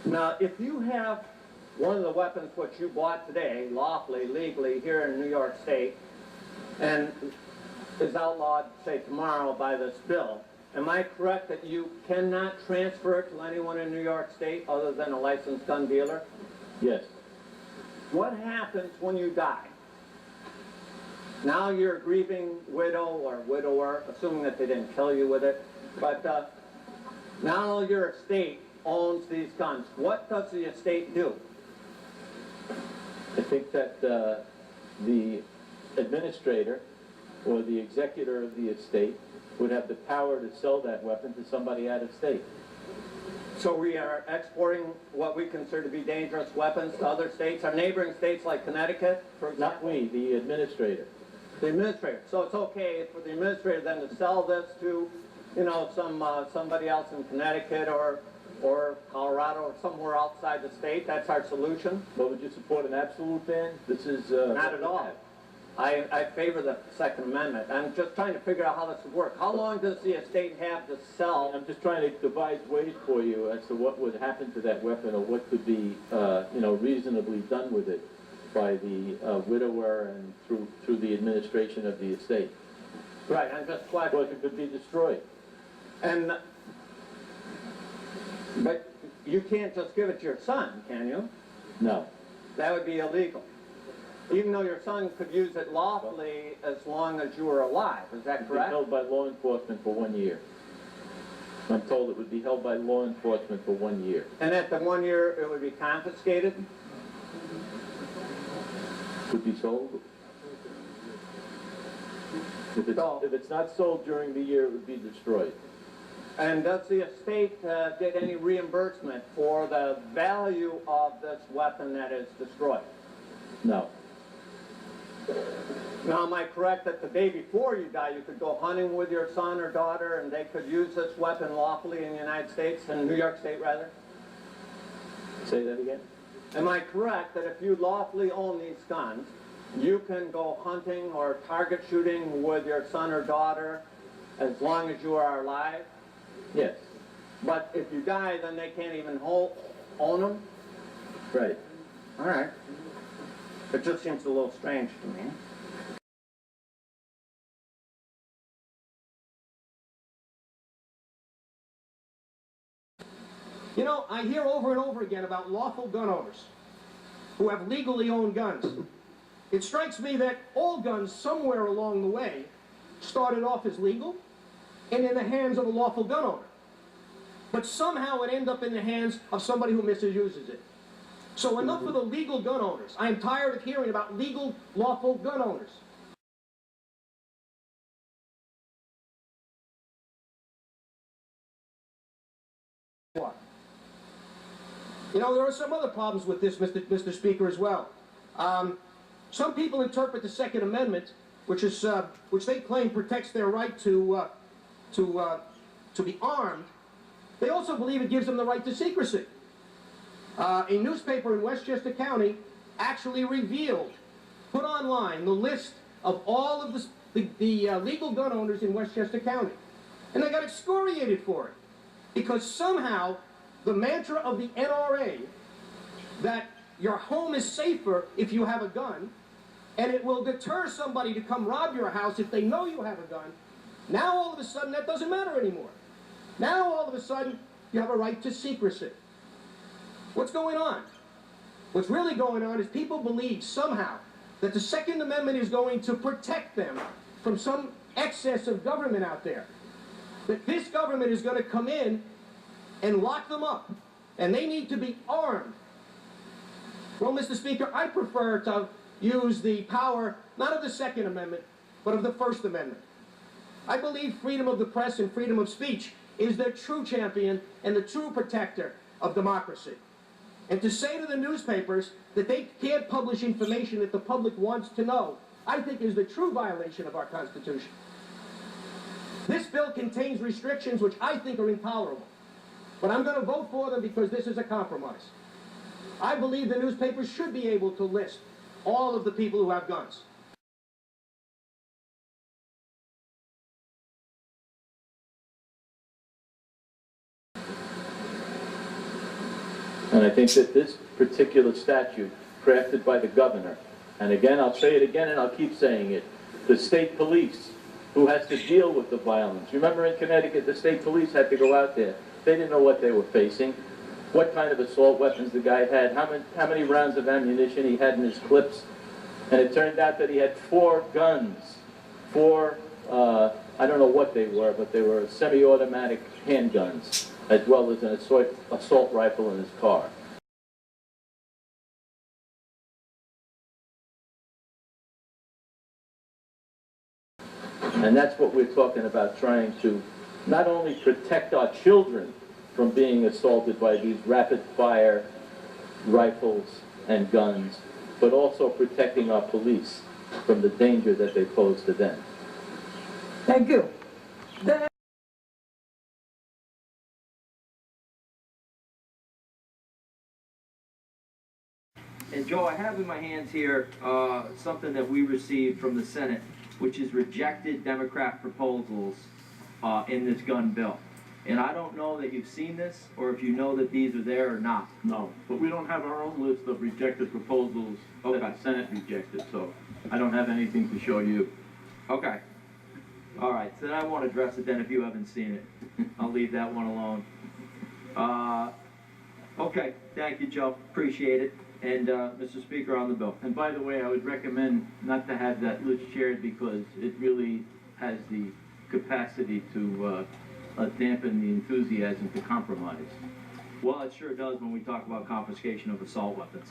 Now, if you have one of the weapons which you bought today, lawfully, legally, here in New York State, and is outlawed, say, tomorrow by this bill, am I correct that you cannot transfer it to anyone in New York State other than a licensed gun dealer? Yes. What happens when you die? Now you're a grieving widow or widower, assuming that they didn't kill you with it, but now your estate owns these guns. What does the estate do? I think that the administrator or the executor of the estate would have the power to sell that weapon to somebody out of state. So we are exporting what we consider to be dangerous weapons to other states, our neighboring states like Connecticut, for example? Not we, the administrator. The administrator. So it's okay for the administrator then to sell this to, you know, somebody else in Connecticut or Colorado or somewhere outside the state. That's our solution. But would you support an absolute ban? This is not at all. I favor the Second Amendment. I'm just trying to figure out how this would work. How long does the estate have to sell? I'm just trying to devise ways for you as to what would happen to that weapon or what could be, you know, reasonably done with it by the widower and through the administration of the estate. Right, I'm just questioning. Because it could be destroyed. And, but you can't just give it to your son, can you? No. That would be illegal. Even though your son could use it lawfully as long as you were alive, is that correct? It would be held by law enforcement for 1 year. I'm told it would be held by law enforcement for 1 year. And at the 1 year, it would be confiscated? Could be sold. If it's not sold during the year, it would be destroyed. And does the estate get any reimbursement for the value of this weapon that is destroyed? No. Now, am I correct that the day before you die, you could go hunting with your son or daughter and they could use this weapon lawfully in the United States, in New York State rather? Say that again? Am I correct that if you lawfully own these guns, you can go hunting or target shooting with your son or daughter as long as you are alive? Yes. But if you die, then they can't even own them? Right. All right. It just seems a little strange to me. You know, I hear over and over again about lawful gun owners who have legally owned guns. It strikes me that all guns somewhere along the way started off as legal and in the hands of a lawful gun owner. But somehow it ends up in the hands of somebody who misuses it. So enough of the legal gun owners. I am tired of hearing about legal, lawful gun owners. You know, there are some other problems with this, Mr. Speaker, as well. Some people interpret the Second Amendment, which they claim protects their right to be armed. They also believe it gives them the right to secrecy. A newspaper in Westchester County actually put online the list of all of the legal gun owners in Westchester County. And they got excoriated for it. Because somehow the mantra of the NRA that your home is safer if you have a gun, and it will deter somebody to come rob your house if they know you have a gun, now all of a sudden that doesn't matter anymore. Now all of a sudden you have a right to secrecy. What's going on? What's really going on is people believe somehow that the Second Amendment is going to protect them from some excess of government out there. That this government is going to come in and lock them up, and they need to be armed. Well, Mr. Speaker, I prefer to use the power, not of the Second Amendment, but of the First Amendment. I believe freedom of the press and freedom of speech is the true champion and the true protector of democracy. And to say to the newspapers that they can't publish information that the public wants to know, I think is the true violation of our Constitution. This bill contains restrictions which I think are intolerable. But I'm going to vote for them because this is a compromise. I believe the newspapers should be able to list all of the people who have guns. And I think that this particular statute, crafted by the governor, and again, I'll say it again and I'll keep saying it, the state police, who has to deal with the violence. Remember in Connecticut, the state police had to go out there. They didn't know what they were facing, what kind of assault weapons the guy had, how many rounds of ammunition he had in his clips. And it turned out that he had 4 guns, 4, I don't know what they were, but they were semi-automatic handguns, as well as an assault rifle in his car. And that's what we're talking about, trying to not only protect our children from being assaulted by these rapid-fire rifles and guns, but also protecting our police from the danger that they pose to them. Thank you. And Joe, I have in my hands here something that we received from the Senate, which is rejected Democrat proposals in this gun bill. And I don't know that you've seen this, or if you know that these are there or not. No, but we don't have our own list of rejected proposals that the Senate rejected, so I don't have anything to show you. Okay. All right, so then I won't address it then if you haven't seen it. I'll leave that one alone. Okay, thank you, Joe. Appreciate it. And Mr. Speaker, on the bill. And by the way, I would recommend not to have that list shared because it really has the capacity to dampen the enthusiasm to compromise. Well, it sure does when we talk about confiscation of assault weapons.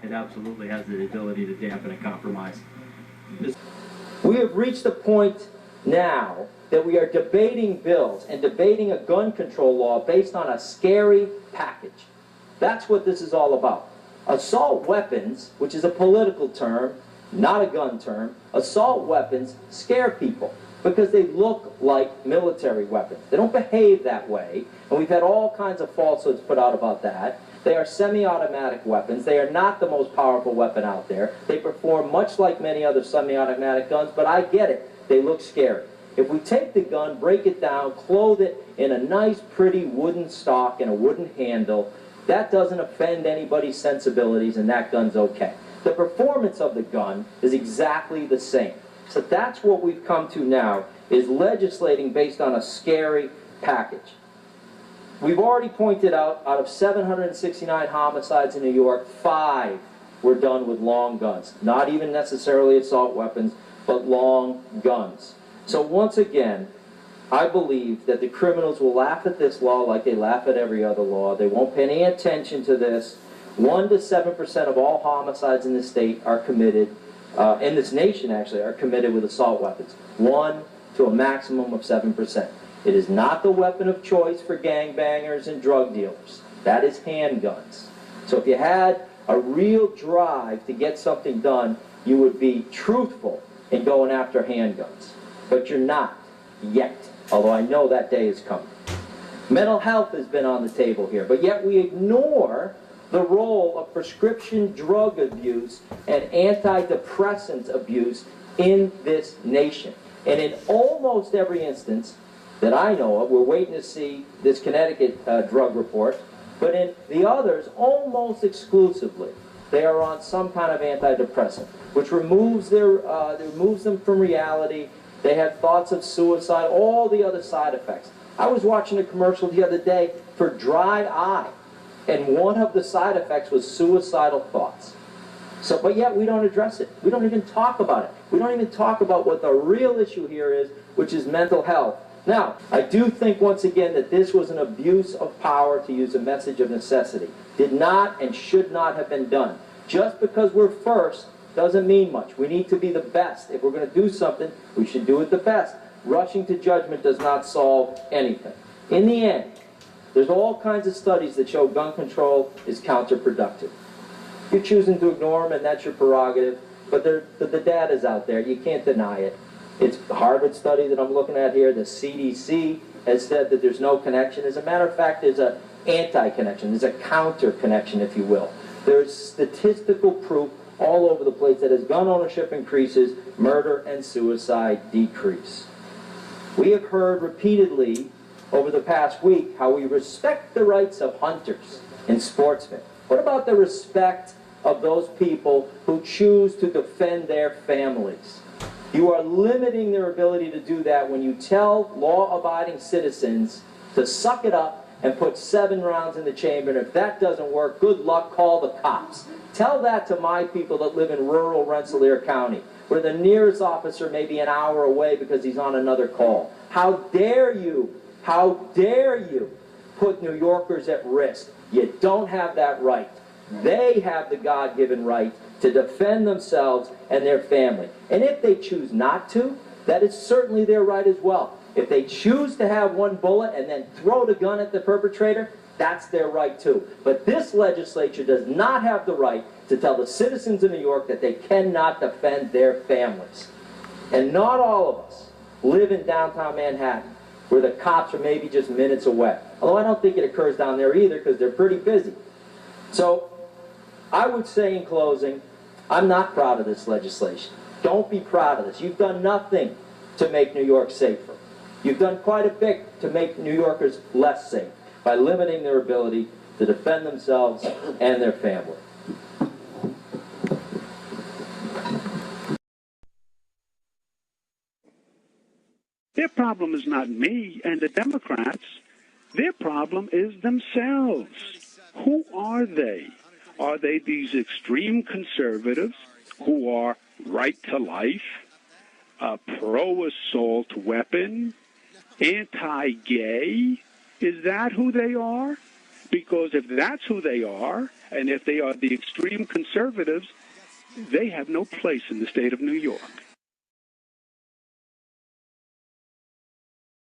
It absolutely has the ability to dampen a compromise. We have reached a point now that we are debating bills and debating a gun control law based on a scary package. That's what this is all about. Assault weapons, which is a political term, not a gun term, assault weapons scare people because they look like military weapons. They don't behave that way, and we've had all kinds of falsehoods put out about that. They are semi-automatic weapons. They are not the most powerful weapon out there. They perform much like many other semi-automatic guns, but I get it. They look scary. If we take the gun, break it down, clothe it in a nice, pretty wooden stock and a wooden handle, that doesn't offend anybody's sensibilities, and that gun's okay. The performance of the gun is exactly the same. So that's what we've come to now, is legislating based on a scary package. We've already pointed out of 769 homicides in New York, 5 were done with long guns. Not even necessarily assault weapons, but long guns. So once again, I believe that the criminals will laugh at this law like they laugh at every other law. They won't pay any attention to this. 1 to 7% of all homicides in this state are committed, in this nation actually, are committed with assault weapons. 1 to a maximum of 7%. It is not the weapon of choice for gangbangers and drug dealers. That is handguns. So if you had a real drive to get something done, you would be truthful in going after handguns. But you're not yet. Although I know that day is coming. Mental health has been on the table here, but yet we ignore the role of prescription drug abuse and antidepressant abuse in this nation. And in almost every instance that I know of, we're waiting to see this Connecticut drug report, but in the others, almost exclusively, they are on some kind of antidepressant, which removes them from reality. They have thoughts of suicide, all the other side effects. I was watching a commercial the other day for dry eye, and one of the side effects was suicidal thoughts. So, but yet we don't address it. We don't even talk about it. We don't even talk about what the real issue here is, which is mental health. Now, I do think once again that this was an abuse of power, to use a message of necessity. Did not and should not have been done. Just because we're first doesn't mean much. We need to be the best. If we're going to do something, we should do it the best. Rushing to judgment does not solve anything. In the end, there's all kinds of studies that show gun control is counterproductive. You're choosing to ignore them, and that's your prerogative, but the data's out there. You can't deny it. It's the Harvard study that I'm looking at here. The CDC has said that there's no connection. As a matter of fact, there's an anti-connection. There's a counter-connection, if you will. There's statistical proof all over the place that as gun ownership increases, murder and suicide decrease. We have heard repeatedly over the past week how we respect the rights of hunters and sportsmen? What about the respect of those people who choose to defend their families? You are limiting their ability to do that when you tell law-abiding citizens to suck it up and put 7 rounds in the chamber, and if that doesn't work, good luck, call the cops. Tell that to my people that live in rural Rensselaer County, where the nearest officer may be an hour away because he's on another call. How dare you put New Yorkers at risk? You don't have that right. They have the God-given right to defend themselves and their family. And if they choose not to, that is certainly their right as well. If they choose to have 1 bullet and then throw the gun at the perpetrator, that's their right too. But this legislature does not have the right to tell the citizens of New York that they cannot defend their families. And not all of us live in downtown Manhattan, where the cops are maybe just minutes away. Although I don't think it occurs down there either, because they're pretty busy. So I would say in closing, I'm not proud of this legislation. Don't be proud of this. You've done nothing to make New York safer. You've done quite a bit to make New Yorkers less safe by limiting their ability to defend themselves and their family. Their problem is not me and the Democrats. Their problem is themselves. Who are they? Are they these extreme conservatives who are right to life, pro-assault weapon, anti-gay? Is that who they are? Because if that's who they are, and if they are the extreme conservatives, they have no place in the state of New York.